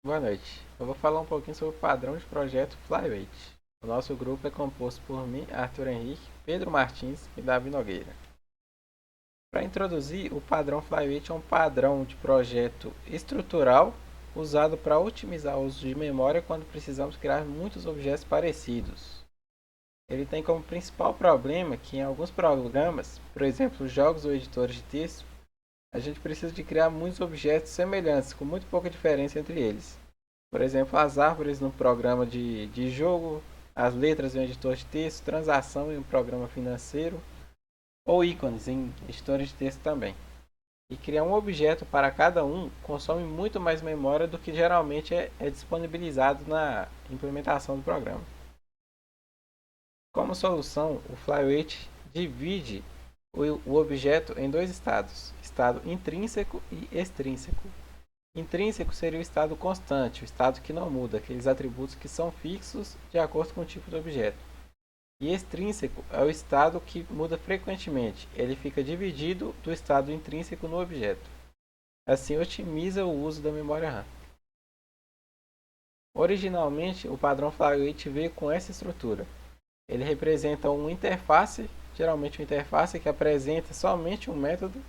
Boa noite. Eu vou falar um pouquinho sobre o padrão de projeto Flyweight. O nosso grupo é composto por mim, Arthur Henrique, Pedro Martins e Davi Nogueira. Para introduzir, o padrão Flyweight é um padrão de projeto estrutural usado para otimizar o uso de memória quando precisamos criar muitos objetos parecidos. Ele tem como principal problema que em alguns programas, por exemplo, jogos ou editores de texto, a gente precisa de criar muitos objetos semelhantes, com muito pouca diferença entre eles. Por exemplo, as árvores no programa de jogo, as letras em um editor de texto, transação em um programa financeiro, ou ícones em editores de texto também. E criar um objeto para cada um consome muito mais memória do que geralmente é disponibilizado na implementação do programa. Como solução, o Flyweight divide o objeto em dois estados: estado intrínseco e extrínseco. Intrínseco seria o estado constante, o estado que não muda, aqueles atributos que são fixos de acordo com o tipo do objeto. E extrínseco é o estado que muda frequentemente, ele fica dividido do estado intrínseco no objeto. Assim, otimiza o uso da memória RAM. Originalmente, o padrão Flyweight veio com essa estrutura. Ele representa uma interface, geralmente uma interface que apresenta somente um método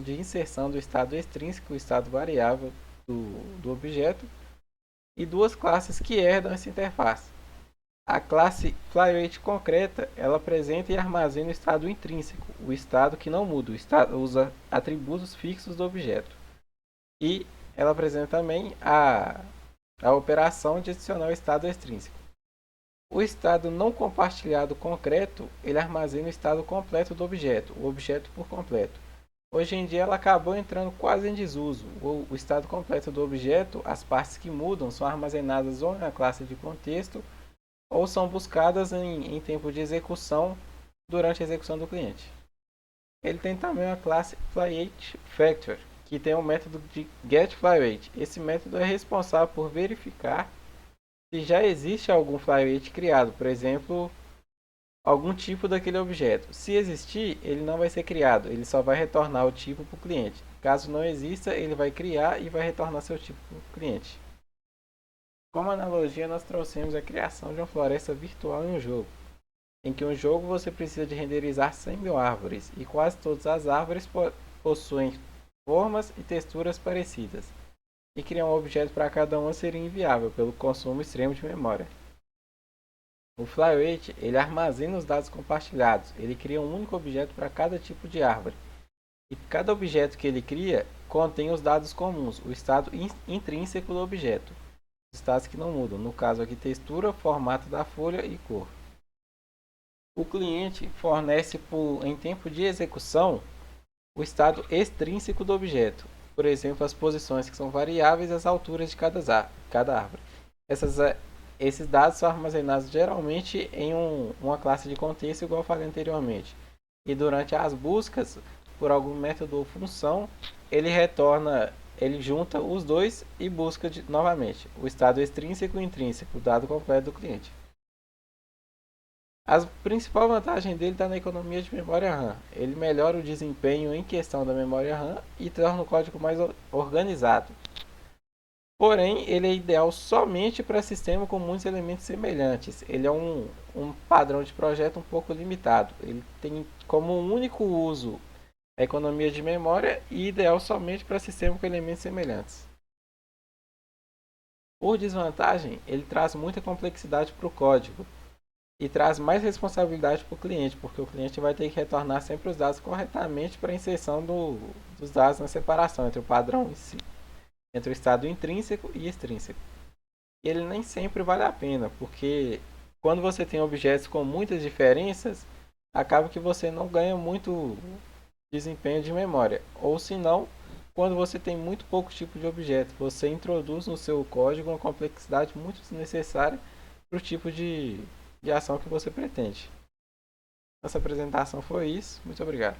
de inserção do estado extrínseco, o estado variável do objeto, e duas classes que herdam essa interface. A classe Flyweight concreta, ela apresenta e armazena o estado intrínseco, o estado que não muda, o estado usa atributos fixos do objeto. E ela apresenta também a operação de adicionar o estado extrínseco. O estado não compartilhado concreto, ele armazena o estado completo do objeto, o objeto por completo. Hoje em dia ela acabou entrando quase em desuso. O estado completo do objeto, as partes que mudam, são armazenadas ou na classe de contexto ou são buscadas em tempo de execução durante a execução do cliente. Ele tem também a classe Flyweight Factor, que tem o método de getFlyweight. Esse método é responsável por verificar se já existe algum Flyweight criado, por exemplo, algum tipo daquele objeto. Se existir, ele não vai ser criado, ele só vai retornar o tipo para o cliente. Caso não exista, ele vai criar e vai retornar seu tipo para o cliente. Como analogia, nós trouxemos a criação de uma floresta virtual em um jogo. Em que um jogo você precisa de renderizar 100 mil árvores, e quase todas as árvores possuem formas e texturas parecidas. E criar um objeto para cada uma seria inviável pelo consumo extremo de memória. O Flyweight ele armazena os dados compartilhados, ele cria um único objeto para cada tipo de árvore. E cada objeto que ele cria contém os dados comuns, o estado intrínseco do objeto, os estados que não mudam, no caso aqui textura, formato da folha e cor. O cliente fornece em tempo de execução o estado extrínseco do objeto, por exemplo, as posições que são variáveis e as alturas de cada árvore. Esses dados são armazenados geralmente em uma classe de contexto, igual eu falei anteriormente. E durante as buscas por algum método ou função, ele junta os dois e busca novamente o estado extrínseco e intrínseco, o dado completo do cliente. A principal vantagem dele está na economia de memória RAM. Ele melhora o desempenho em questão da memória RAM e torna o código mais organizado. Porém, ele é ideal somente para sistemas com muitos elementos semelhantes. Ele é um padrão de projeto um pouco limitado. Ele tem como único uso a economia de memória e ideal somente para sistemas com elementos semelhantes. Por desvantagem, ele traz muita complexidade para o código e traz mais responsabilidade para o cliente, porque o cliente vai ter que retornar sempre os dados corretamente para a inserção dos dados na separação entre o padrão em si, entre o estado intrínseco e extrínseco. E ele nem sempre vale a pena, porque quando você tem objetos com muitas diferenças, acaba que você não ganha muito desempenho de memória. Ou se não, quando você tem muito pouco tipo de objeto, você introduz no seu código uma complexidade muito desnecessária para o tipo de ação que você pretende. Nossa apresentação foi isso. Muito obrigado.